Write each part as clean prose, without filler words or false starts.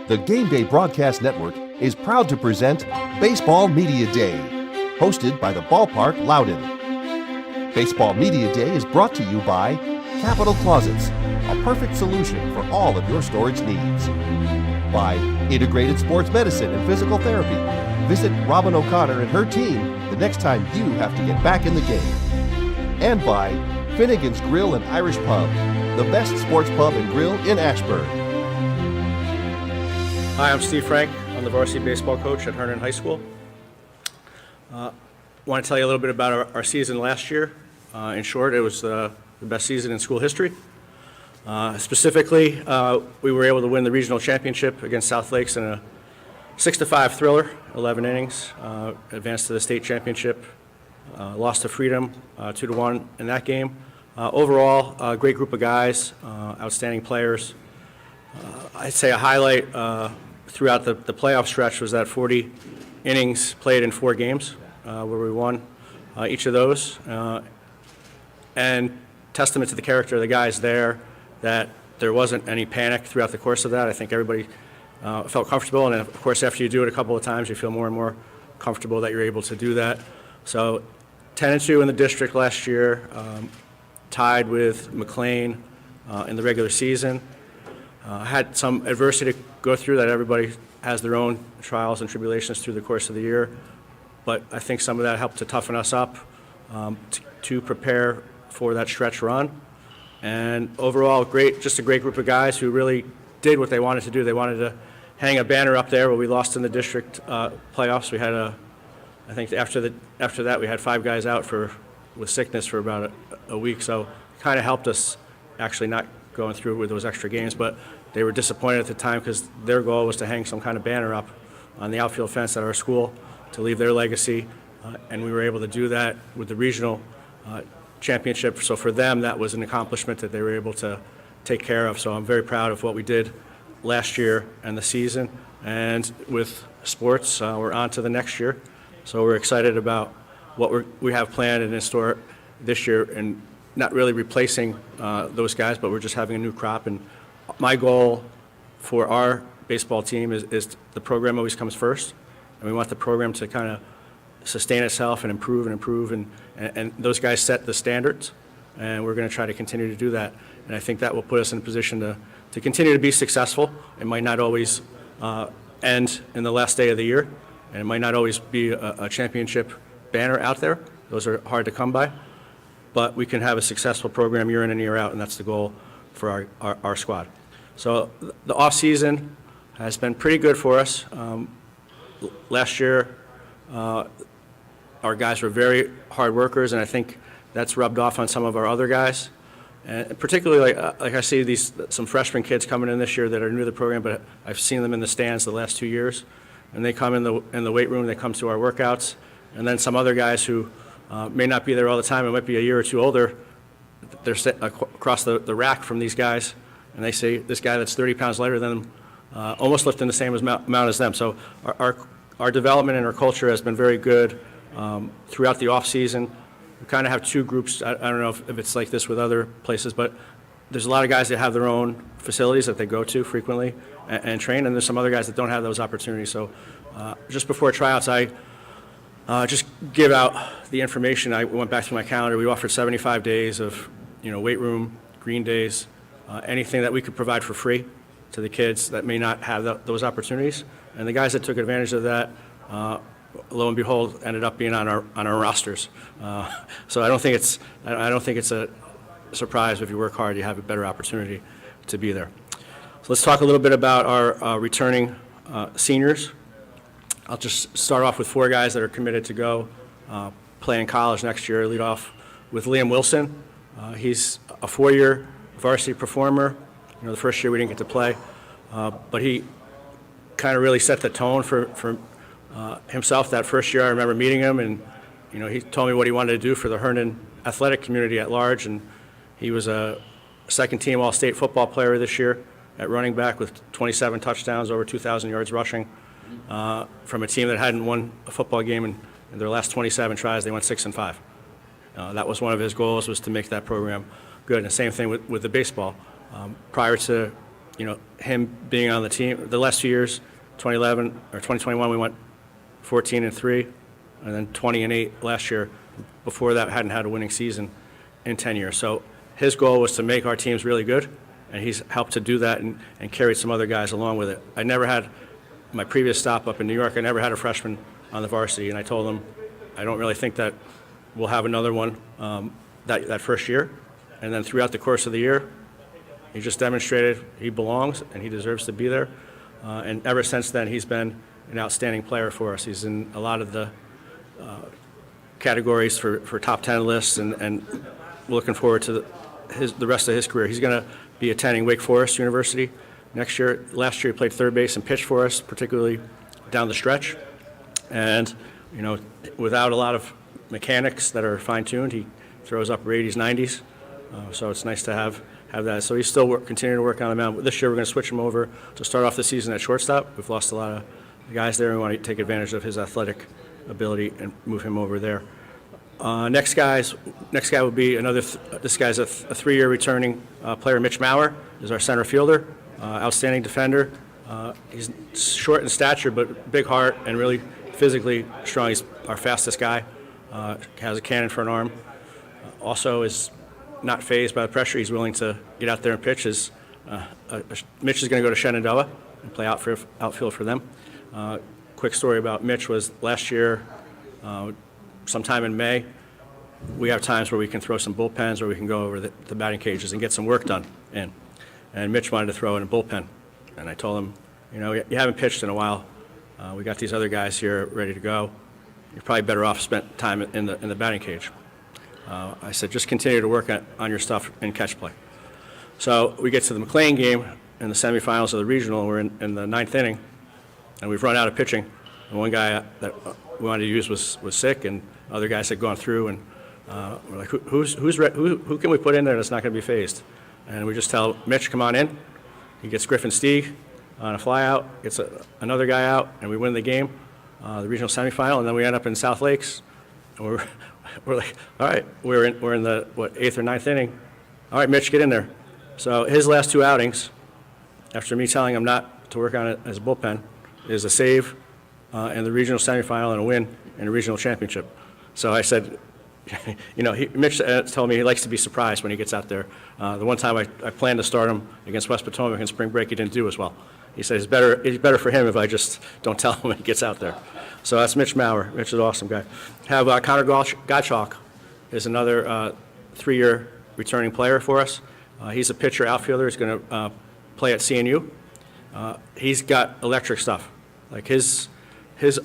The Gameday Broadcast Network is proud to present Baseball Media Day, hosted by the Ballpark, Loudoun. Baseball Media Day is brought to you by Capital Closets, a perfect solution for all of your storage needs. By Integrated Sports Medicine and Physical Therapy. Visit Robin O'Connor and her team the next time you have to get back in the game. And by Finnegan's Grill and Irish Pub, the best sports pub and grill in Ashburn. Hi, I'm Steve Frank. I'm the varsity baseball coach at Herndon High School. I want to tell you a little bit about our season last year. In short, it was the best season in school history. Specifically, we were able to win the regional championship against South Lakes in a 6-5 thriller, 11 innings, advanced to the state championship, lost to Freedom 2-1 in that game. Overall, a great group of guys, outstanding players. I'd say a highlight throughout the playoff stretch was that 40 innings played in 4 games, where we won each of those. And testament to the character of the guys there, that there wasn't any panic throughout the course of that. I think everybody felt comfortable, and of course after you do it a couple of times you feel more and more comfortable that you're able to do that. So 10-2 in the district last year, tied with McLean in the regular season. Had some adversity to go through that everybody has their own trials and tribulations through the course of the year, but I think some of that helped to toughen us up to prepare for that stretch run. And overall, just a great group of guys who really did what they wanted to do. They wanted to hang a banner up there where we lost in the district playoffs. We had I think after that we had 5 guys out with sickness for about a week, so it kind of helped us actually not going through with those extra games. But they were disappointed at the time because their goal was to hang some kind of banner up on the outfield fence at our school to leave their legacy, and we were able to do that with the regional championship. So for them, that was an accomplishment that they were able to take care of. So I'm very proud of what we did last year and the season. And with sports, we're on to the next year. So we're excited about what we have planned and in store this year, and not really replacing those guys, but we're just having a new crop. And my goal for our baseball team is the program always comes first, and we want the program to kind of sustain itself and improve, and those guys set the standards, and we're going to try to continue to do that. And I think that will put us in a position to continue to be successful. It might not always end in the last day of the year, and it might not always be a championship banner out there. Those are hard to come by, but we can have a successful program year in and year out, and that's the goal for our squad. So the off season has been pretty good for us. Last year, our guys were very hard workers, and I think that's rubbed off on some of our other guys. And particularly, like I see some freshman kids coming in this year that are new to the program, but I've seen them in the stands the last 2 years, and they come in the weight room, they come to our workouts, and then some other guys who may not be there all the time, it might be a year or two older, they're sitting across the rack from these guys, and they say, this guy that's 30 pounds lighter than them, almost lifting the same amount as them. So our development and our culture has been very good throughout the off season. We kind of have 2 groups. I don't know if it's like this with other places, but there's a lot of guys that have their own facilities that they go to frequently and train, and there's some other guys that don't have those opportunities. So just before tryouts, I just give out the information. I went back through my calendar. We offered 75 days of weight room, green days, anything that we could provide for free to the kids that may not have those opportunities. And the guys that took advantage of that, lo and behold, ended up being on our rosters. So I don't think it's a surprise. If you work hard, you have a better opportunity to be there. So let's talk a little bit about our returning seniors. I'll just start off with 4 guys that are committed to go play in college next year. Lead off with Liam Wilson. He's a 4-year varsity performer. The first year we didn't get to play, but he kind of really set the tone for himself that first year. I remember meeting him, and he told me what he wanted to do for the Herndon athletic community at large, and he was a second-team All-State football player this year at running back with 27 touchdowns, over 2,000 yards rushing, from a team that hadn't won a football game in their last 27 tries. They went 6-5. That was one of his goals, was to make that program good. And the same thing with the baseball. Prior to him being on the team. The last 2 years, 2011 or 2021, we went 14-3, and then 20-8 last year. Before that, hadn't had a winning season in 10 years. So his goal was to make our teams really good, and he's helped to do that and carried some other guys along with it. I never had, my previous stop up in New York, I never had a freshman on the varsity, and I told him I don't really think that we'll have another one that first year. And then throughout the course of the year, he just demonstrated he belongs and he deserves to be there. And ever since then, he's been an outstanding player for us. He's in a lot of the categories for top 10 lists, and looking forward to the rest of his career. He's going to be attending Wake Forest University next year. Last year, he played third base and pitched for us, particularly down the stretch. And, without a lot of mechanics that are fine-tuned, he throws upper 80s, 90s. So it's nice to have that. So he's still continuing to work on the mound. This year, we're going to switch him over to start off the season at shortstop. We've lost a lot of guys there. We want to take advantage of his athletic ability and move him over there. Next guy would be this guy's a 3-year returning player. Mitch Maurer is our center fielder, outstanding defender. He's short in stature, but big heart and really physically strong. He's our fastest guy, has a cannon for an arm. Also is not fazed by the pressure. He's willing to get out there and pitch. Mitch is going to go to Shenandoah and play outfield for them. Quick story about Mitch was last year, sometime in May, we have times where we can throw some bullpens or we can go over the batting cages and get some work done in. And Mitch wanted to throw in a bullpen. And I told him, you haven't pitched in a while. We got these other guys here ready to go. You're probably better off spent time in the batting cage. I said, just continue to work on your stuff in catch play. So we get to the McLean game in the semifinals of the regional, and we're in the 9th inning, and we've run out of pitching. And one guy that we wanted to use was sick, and other guys had gone through, and we're like, who can we put in there that's not going to be phased? And we just tell Mitch, come on in. He gets Griffin Stieg on a fly out, gets another guy out, and we win the game, the regional semifinal, and then we end up in South Lakes. And we're like, all right, we're in the 8th or 9th inning. All right, Mitch, get in there. So his last 2 outings, after me telling him not to work on it as a bullpen, is a save in the regional semifinal and a win in the regional championship. So I said, Mitch told me he likes to be surprised when he gets out there. The one time I planned to start him against West Potomac in spring break, he didn't do as well. He said it's better for him if I just don't tell him when he gets out there. So that's Mitch Maurer. Mitch is an awesome guy. Have Connor Gottschalk is another 3-year returning player for us. He's a pitcher outfielder. He's going to play at CNU. He's got electric stuff. Like his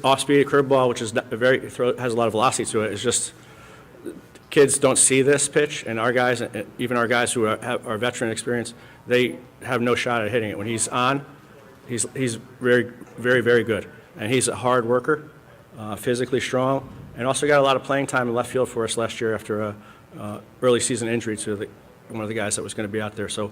off-speed curveball, which is has a lot of velocity to it, is just kids don't see this pitch, and our guys, even our guys who have our veteran experience, they have no shot at hitting it. When he's on, he's very, very, very good. And he's a hard worker, physically strong, and also got a lot of playing time in left field for us last year after a early season injury to one of the guys that was going to be out there. So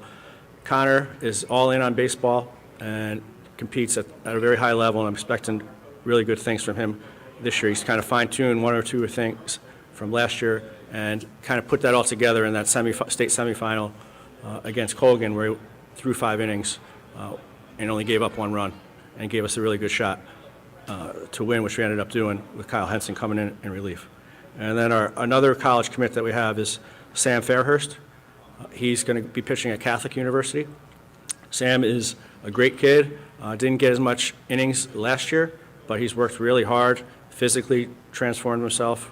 Connor is all in on baseball and competes at a very high level, and I'm expecting really good things from him this year. He's kind of fine-tuned 1 or 2 things from last year and kind of put that all together in that state semifinal against Colgan, where he threw 5 innings and only gave up 1 run and gave us a really good shot to win, which we ended up doing with Kyle Henson coming in relief. And then another college commit that we have is Sam Fairhurst. He's going to be pitching at Catholic University. Sam is a great kid. Didn't get as much innings last year, but he's worked really hard, physically transformed himself.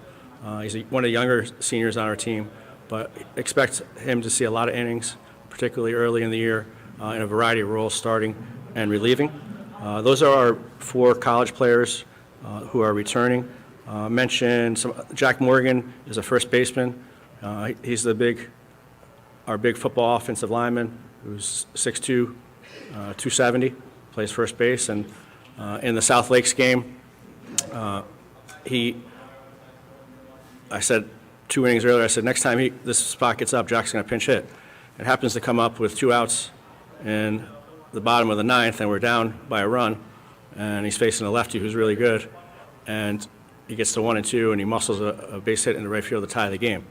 He's one of the younger seniors on our team, but expect him to see a lot of innings, particularly early in the year, in a variety of roles, starting and relieving. Those are our 4 college players who are returning. Mentioned Jack Morgan is a first baseman. He's our big football offensive lineman, who's 6'2", 270, plays first base. And in the South Lakes game, I said 2 innings earlier, I said, next time this spot gets up, Jack's going to pinch hit. It happens to come up with 2 outs in the bottom of the 9th, and we're down by a run, and he's facing a lefty who's really good, and he gets to 1 and 2, and he muscles a base hit in the right field to tie the game.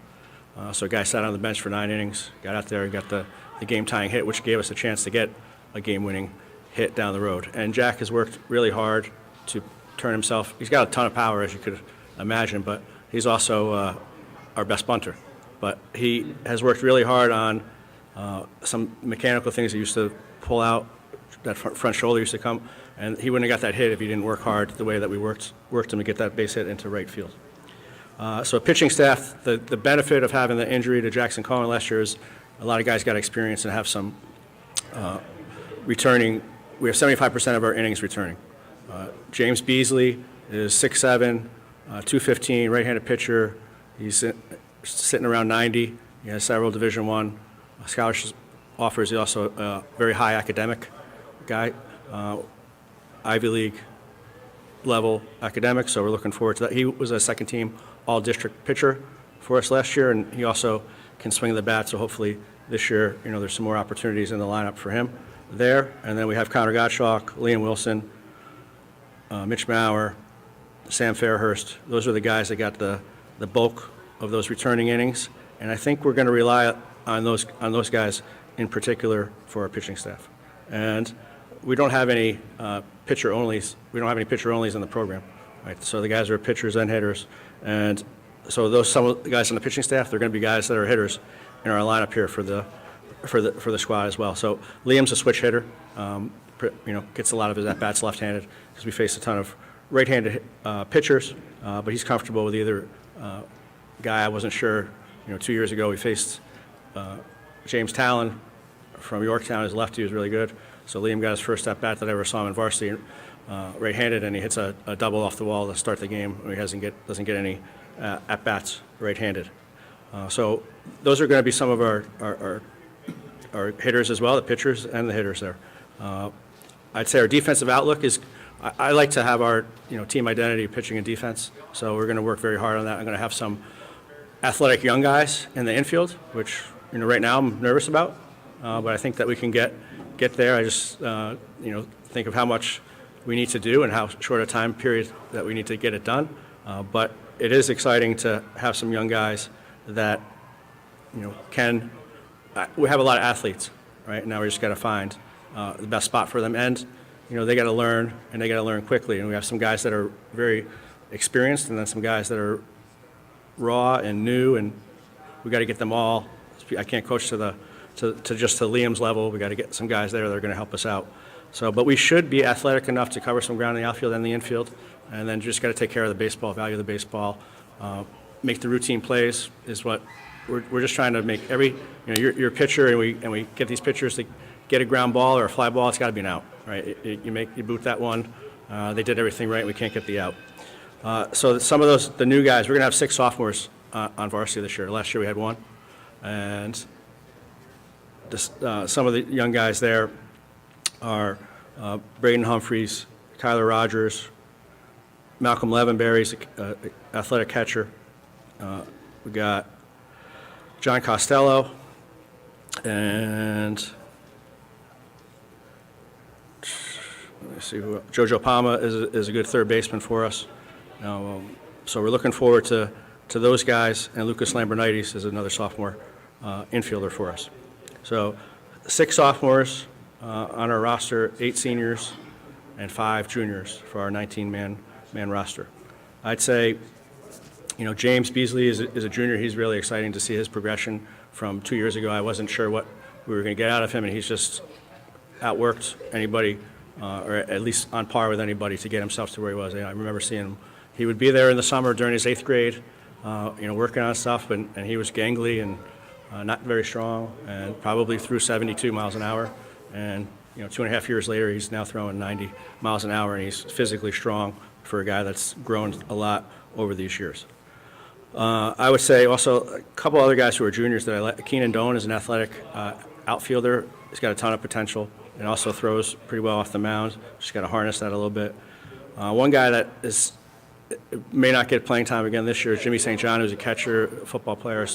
So a guy sat on the bench for 9 innings, got out there, and got the game-tying hit, which gave us a chance to get a game-winning hit down the road. And Jack has worked really hard to turn himself. He's got a ton of power, as you could imagine, but he's also our best bunter. But he has worked really hard on some mechanical things. He used to pull out, that front shoulder used to come, and he wouldn't have got that hit if he didn't work hard the way that we worked him to get that base hit into right field. So pitching staff, the benefit of having the injury to Jackson Cohen last year is a lot of guys got experience and have some returning. We have 75% of our innings returning. James Beasley is 6'7", 215, right-handed pitcher. He's sitting around 90. He has several Division I scholarship offers. He's also a very high academic guy, Ivy League level academic, so we're looking forward to that. He was a second-team all-district pitcher for us last year, and he also can swing the bat, so hopefully this year, there's some more opportunities in the lineup for him there. And then we have Connor Gottschalk, Liam Wilson, Mitch Maurer, Sam Fairhurst. Those are the guys that got the bulk of those returning innings, and I think we're going to rely on those guys in particular for our pitching staff. And we don't have any pitcher-onlys. We don't have any pitcher-onlys in the program, right? So the guys are pitchers and hitters, and so some of the guys on the pitching staff, they're going to be guys that are hitters in our lineup here for the squad as well. So Liam's a switch hitter. Gets a lot of his at-bats left-handed because we face a ton of right-handed pitchers, but he's comfortable with either guy. I wasn't sure. 2 years ago we faced James Talon from Yorktown. His lefty was really good. So Liam got his first at-bat that I ever saw him in varsity, right-handed, and he hits a double off the wall to start the game. He doesn't get any at-bats right-handed. So those are going to be some of our hitters as well, the pitchers and the hitters there. I'd say our defensive outlook is, I like to have our team identity, pitching and defense. So we're going to work very hard on that. I'm going to have some athletic young guys in the infield, which right now I'm nervous about, but I think that we can get there. I just think of how much we need to do and how short a time period that we need to get it done. But it is exciting to have some young guys that can. We have a lot of athletes, right? Now we just got to find the best spot for them, and they got to learn, and they got to learn quickly. And we have some guys that are very experienced, and then some guys that are raw and new, and we got to get them all. I can't coach to Liam's level. We got to get some guys there that are going to help us out. So, but we should be athletic enough to cover some ground in the outfield and the infield, and then just got to take care of the baseball, value the baseball, make the routine plays is what we're just trying to make. Every you're a pitcher, and we get these pitchers to get a ground ball or a fly ball. It's got to be an out, right? You boot that one. They did everything right. We can't get the out. So some of the new guys, we're going to have 6 sophomores on varsity this year. Last year we had 1, and some of the young guys there are Braden Humphreys, Kyler Rogers, Malcolm Levenberry's athletic catcher. We got John Costello, and let me see Jojo Palma is a good third baseman for us. So we're looking forward to those guys, and Lucas Lambernides is another sophomore infielder for us. So 6 sophomores on our roster, 8 seniors, and 5 juniors for our 19-man roster. I'd say, James Beasley is a junior. He's really exciting to see his progression from 2 years ago. I wasn't sure what we were going to get out of him, and he's just outworked anybody, or at least on par with anybody to get himself to where he was. I remember seeing him. He would be there in the summer during his 8th grade, working on stuff, and he was gangly and not very strong, and probably threw 72 miles an hour. And 2.5 years later, he's now throwing 90 miles an hour, and he's physically strong for a guy that's grown a lot over these years. I would say also a couple other guys who are juniors that I like. Keenan Doan is an athletic outfielder. He's got a ton of potential and also throws pretty well off the mound. Just got to harness that a little bit. One guy that may not get playing time again this year is Jimmy St. John, who's a catcher, football player,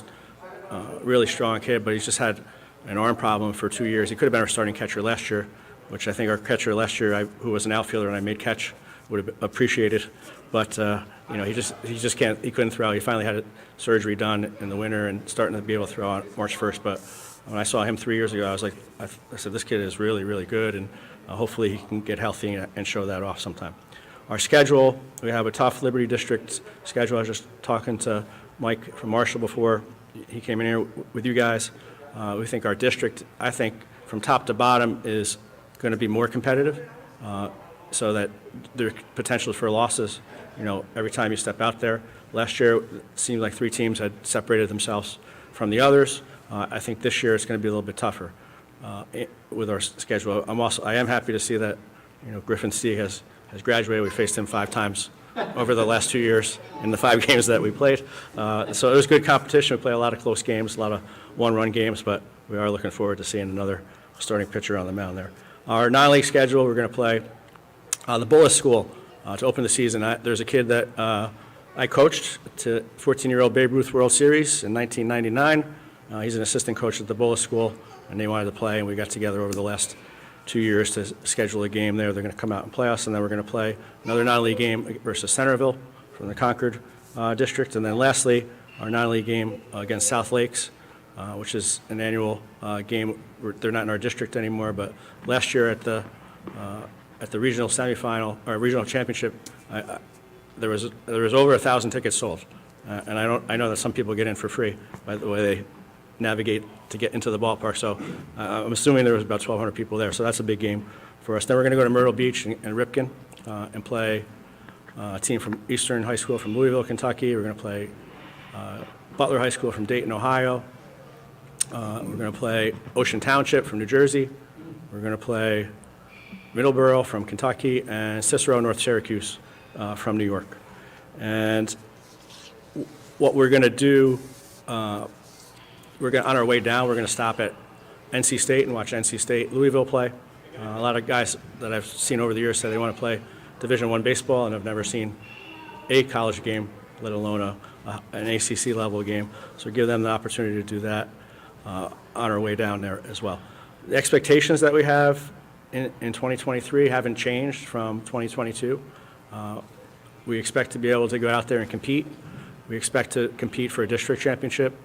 really strong kid, but he's just had an arm problem for 2 years. He could have been our starting catcher last year, which I think our catcher last year, who was an outfielder and I made catch, would have appreciated. But he just can't. He couldn't throw. He finally had surgery done in the winter and starting to be able to throw on March 1st. But When I saw him 3 years ago, I was like, I said, this kid is really, really good, and hopefully he can get healthy and show that off sometime. Our schedule, we have a tough Liberty District schedule. I was just talking to Mike from Marshall before he came in here with you guys. We think our district, I think, from top to bottom is going to be more competitive, so that there are potential for losses, every time you step out there. Last year, it seemed like 3 teams had separated themselves from the others. I think this year it's going to be a little bit tougher with our schedule. I am happy to see that, Griffin C. has graduated. We faced him 5 times over the last 2 years in the 5 games that we played. So it was good competition. We played a lot of close games, a lot of one-run games, but we are looking forward to seeing another starting pitcher on the mound there. Our non-league schedule, we're going to play the Bullis School to open the season. There's a kid that I coached to 14-year-old Babe Ruth World Series in 1999. He's an assistant coach at the Bullis School, and they wanted to play, and we got together over the last 2 years to schedule a game there. They're going to come out and play us, and then we're going to play another non-league game versus Centerville from the Concord district. And then lastly, our non-league game against South Lakes, which is an annual game. They're not in our district anymore, but last year at the regional semifinal or regional championship, there was over 1,000 tickets sold, and I know that some people get in for free by the way they navigate to get into the ballpark. So I'm assuming there was about 1,200 people there. So that's a big game for us. Then we're going to go to Myrtle Beach and Ripken and play a team from Eastern High School from Louisville, Kentucky. We're going to play Butler High School from Dayton, Ohio. We're going to play Ocean Township from New Jersey. We're going to play Middleborough from Kentucky and Cicero, North Syracuse from New York. And what we're going to do, on our way down, we're going to stop at NC State and watch NC State Louisville play. A lot of guys that I've seen over the years say they want to play Division I baseball and have never seen a college game, let alone an ACC level game. So give them the opportunity to do that on our way down there as well. The expectations that we have in 2023 haven't changed from 2022. We expect to be able to go out there and compete. We expect to compete for a district championship.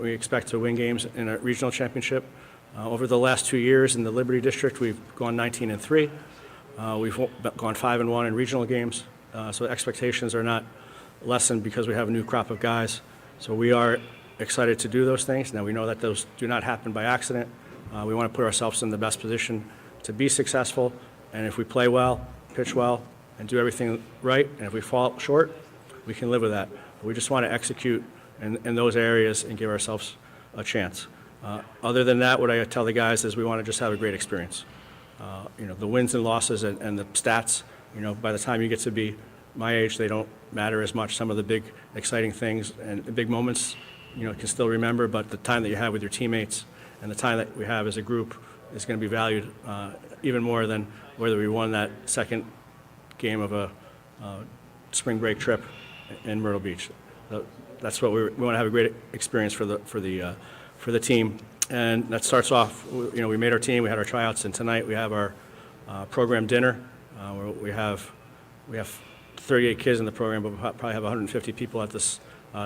We expect to win games in a regional championship. Over the last 2 years in the Liberty District, we've gone 19-3. We've gone 5-1 in regional games. So expectations are not lessened because we have a new crop of guys. So we are excited to do those things. Now we know that those do not happen by accident. We want to put ourselves in the best position to be successful. And if we play well, pitch well, and do everything right, and if we fall short, we can live with that. But we just want to execute in those areas and give ourselves a chance. Other than that, what I tell the guys is we want to just have a great experience. The wins and losses and the stats, by the time you get to be my age, they don't matter as much. Some of the big, exciting things and the big moments, can still remember, but the time that you have with your teammates and the time that we have as a group is going to be valued even more than whether we won that second game of a spring break trip in Myrtle Beach. That's what we want to have a great experience for the team, and that starts off. We made our team. We had our tryouts, and tonight we have our program dinner. Where we have 38 kids in the program, but we'll probably have 150 people at this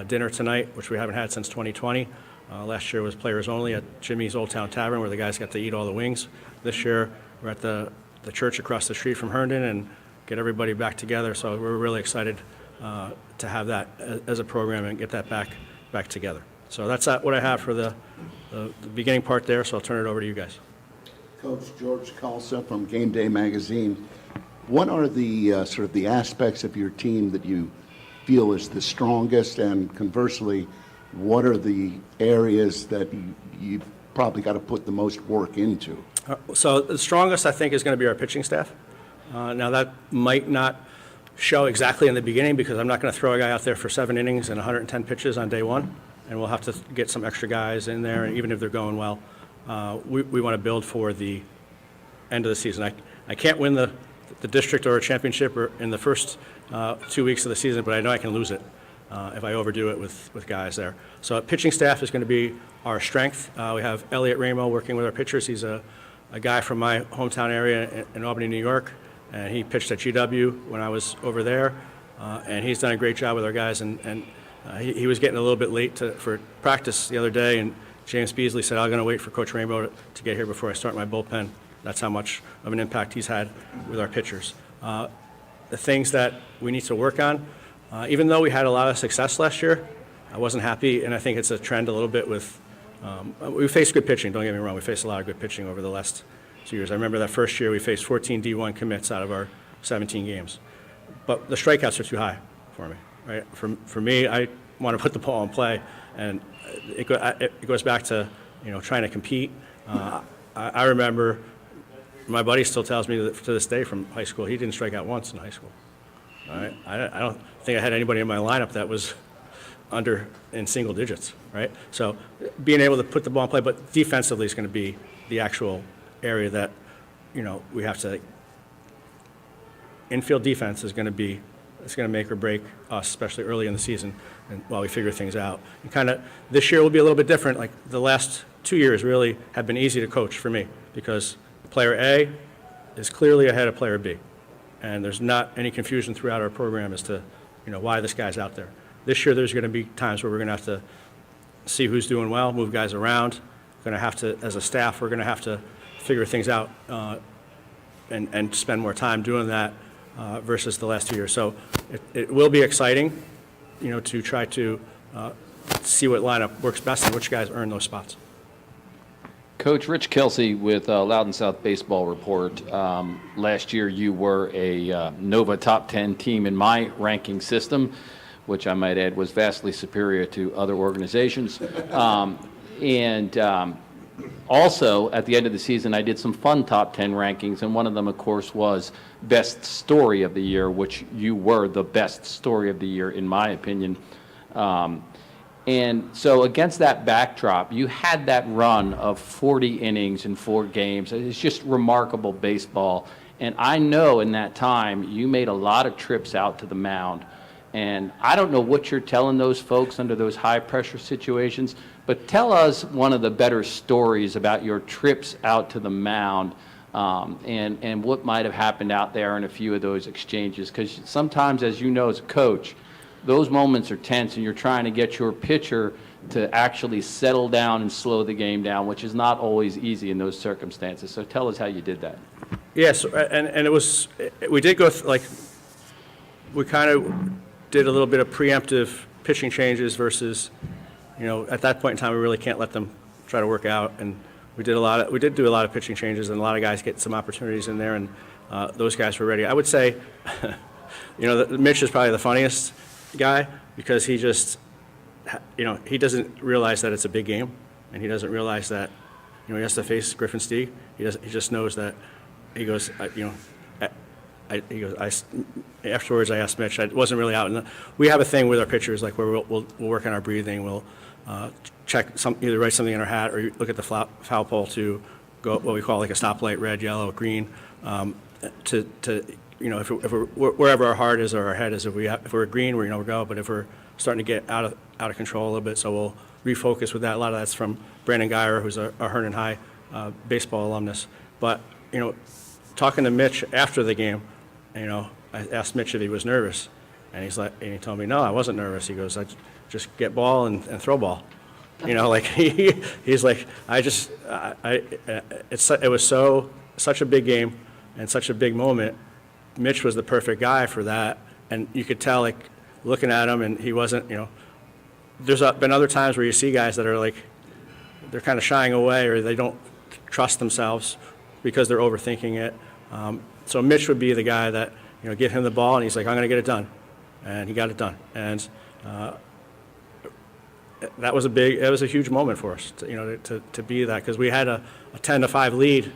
dinner tonight, which we haven't had since 2020. Last year was players only at Jimmy's Old Town Tavern, where the guys got to eat all the wings. This year we're at the church across the street from Herndon and get everybody back together. So we're really excited to have that as a program and get that back together. So that's what I have for the beginning part there, so I'll turn it over to you guys. Coach George Kalsa from Gameday magazine. What are the sort of the aspects of your team that you feel is the strongest, and conversely, what are the areas that you probably got to put the most work into? So the strongest, I think, is going to be our pitching staff. Now that might not show exactly in the beginning because I'm not going to throw a guy out there for 7 innings and 110 pitches on day one, and we'll have to get some extra guys in there, and even if they're going well. We want to build for the end of the season. I can't win the district or a championship or in the first 2 weeks of the season, but I know I can lose it if I overdo it with guys there. So pitching staff is going to be our strength. We have Elliot Ramo working with our pitchers. He's a guy from my hometown area in Albany, New York, and he pitched at GW when I was over there, and he's done a great job with our guys. And he was getting a little bit late for practice the other day, and James Beasley said, I'm going to wait for Coach Rainbow to get here before I start my bullpen. That's how much of an impact he's had with our pitchers. The things that we need to work on, even though we had a lot of success last year, I wasn't happy, and I think it's a trend a little bit with, we faced good pitching, don't get me wrong, we faced a lot of good pitching over the last 2 years. I remember that first year we faced 14 D1 commits out of our 17 games. But the strikeouts are too high for me, right? For me, I want to put the ball in play, and it goes back to, trying to compete. I remember my buddy still tells me that to this day from high school, he didn't strike out once in high school. All right? I don't think I had anybody in my lineup that was under in single digits, right? So being able to put the ball in play, but defensively is going to be the actual area that, we have to, infield defense is going to be, it's going to make or break us, especially early in the season and while we figure things out. And kind of this year will be a little bit different. Like the last 2 years really have been easy to coach for me because player A is clearly ahead of player B. And there's not any confusion throughout our program as to, why this guy's out there. This year there's going to be times where we're going to have to see who's doing well, move guys around. Going to have to, as a staff, we're going to have to figure things out and spend more time doing that versus the last 2 years. So it will be exciting, to try to see what lineup works best and which guys earn those spots. Coach Rich Kelsey with Loudoun South Baseball Report. Last year you were a Nova Top 10 team in my ranking system, which I might add was vastly superior to other organizations. Also, at the end of the season, I did some fun top 10 rankings, and one of them, of course, was Best Story of the Year, which you were the best story of the year, in my opinion. And so against that backdrop, you had that run of 40 innings in 4 games. It's just remarkable baseball. And I know in that time, you made a lot of trips out to the mound. And I don't know what you're telling those folks under those high-pressure situations, but tell us one of the better stories about your trips out to the mound and what might have happened out there in a few of those exchanges. Because sometimes, as you know as a coach, those moments are tense and you're trying to get your pitcher to actually settle down and slow the game down, which is not always easy in those circumstances. So tell us how you did that. Yes, and it was, we did go, we kind of did a little bit of preemptive pitching changes versus, at that point in time, we really can't let them try to work out. And we did do a lot of pitching changes, and a lot of guys get some opportunities in there, and those guys were ready. I would say, Mitch is probably the funniest guy because he just, he doesn't realize that it's a big game, and he doesn't realize that, he has to face Griffin Stieg. He just knows that. He goes, afterwards I asked Mitch, I wasn't really out. We have a thing with our pitchers, like where we'll work on our breathing. We'll check either write something in our hat or look at the foul pole to go what we call like a stoplight, red, yellow, green, if we're wherever our heart is or our head is. If we're green, we're go. But if we're starting to get out of control a little bit, so we'll refocus with that. A lot of that's from Brandon Geyer, who's a Herndon High baseball alumnus. But talking to Mitch after the game, I asked Mitch if he was nervous, and he told me, no, I wasn't nervous. He goes, I just get ball and throw ball. He's like, it was such a big game and such a big moment. Mitch was the perfect guy for that, and you could tell, looking at him, and he wasn't, there's been other times where you see guys that are they're kind of shying away or they don't trust themselves because they're overthinking it. So Mitch would be the guy that, give him the ball and he's like, I'm going to get it done. And he got it done. And that was a huge moment for us, to be that, because we had a 10-5 lead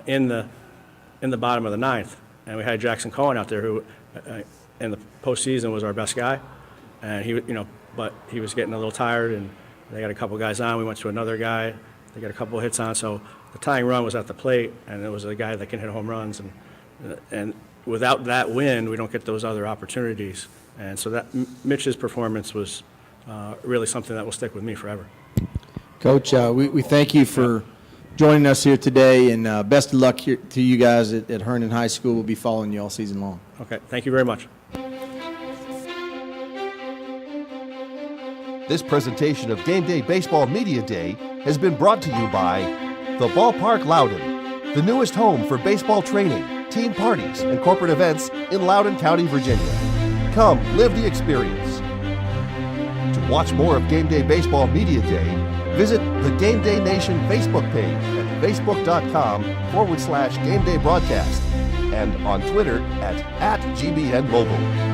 in the bottom of the ninth. And we had Jackson Cohen out there who, in the postseason, was our best guy. And but he was getting a little tired, and they got a couple guys on. We went to another guy. They got a couple of hits on. So the tying run was at the plate, and it was a guy that can hit home runs. And without that win, we don't get those other opportunities. And so that Mitch's performance was really something that will stick with me forever. Coach, we thank you for joining us here today, and best of luck here to you guys at Herndon High School. We'll be following you all season long. Okay, thank you very much. This presentation of Game Day Baseball Media Day has been brought to you by the Ballpark Loudoun, the newest home for baseball training, team parties, and corporate events in Loudoun County, Virginia. Come live the experience. To watch more of Game Day Baseball Media Day, visit the Game Day Nation Facebook page at facebook.com/Game Day Broadcast and on Twitter at GBN Mobile.